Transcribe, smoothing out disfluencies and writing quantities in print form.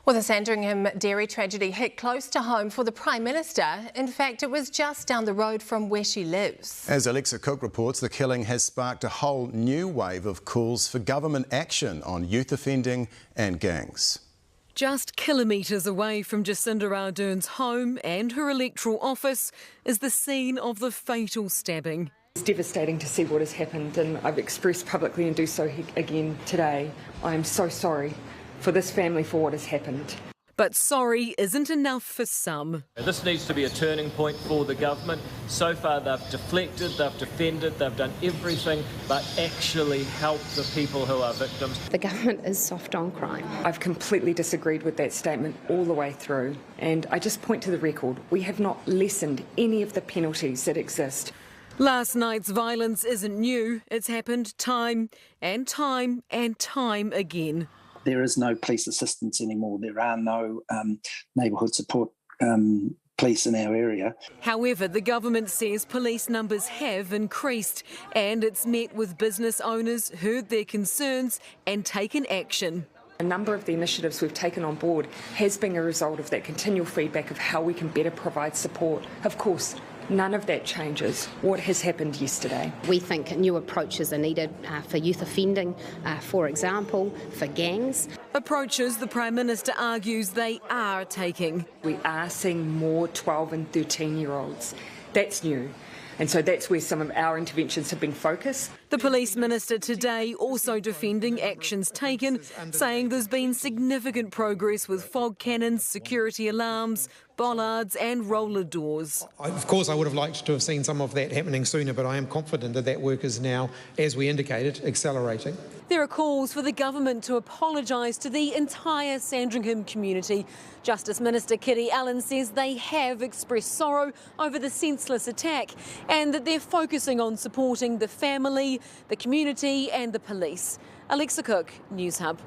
Well, the Sandringham dairy tragedy hit close to home for the Prime Minister. In fact, it was just down the road from where she lives. As Alexa Cook reports, the killing has sparked a whole new wave of calls for government action on youth offending and gangs. Just kilometres away from Jacinda Ardern's home and her electoral office is the scene of the fatal stabbing. It's devastating to see what has happened, and I've expressed publicly and do so again today. I am so sorry for this family for what has happened. But sorry isn't enough for some. This needs to be a turning point for the government. So far they've deflected, they've defended, they've done everything but actually help the people who are victims. The government is soft on crime. I've completely disagreed with that statement all the way through, and I just point to the record. We have not lessened any of the penalties that exist. Last night's violence isn't new. It's happened time and time and time again. There is no police assistance anymore. There are no neighbourhood support police in our area. However, the government says police numbers have increased, and it's met with business owners, heard their concerns and taken action. A number of the initiatives we've taken on board has been a result of that continual feedback of how we can better provide support. Of course, none of that changes what has happened yesterday. We think new approaches are needed for youth offending, for example, for gangs. Approaches the Prime Minister argues they are taking. We are seeing more 12 and 13-year-olds. That's new. And so that's where some of our interventions have been focused. The Police Minister today also defending actions taken, saying there's been significant progress with fog cannons, security alarms, bollards and roller doors. Of course, I would have liked to have seen some of that happening sooner, but I am confident that that work is now, as we indicated, accelerating. There are calls for the government to apologise to the entire Sandringham community. Justice Minister Kitty Allen says they have expressed sorrow over the senseless attack and that they're focusing on supporting the family, the community and the police. Alexa Cook, Newshub.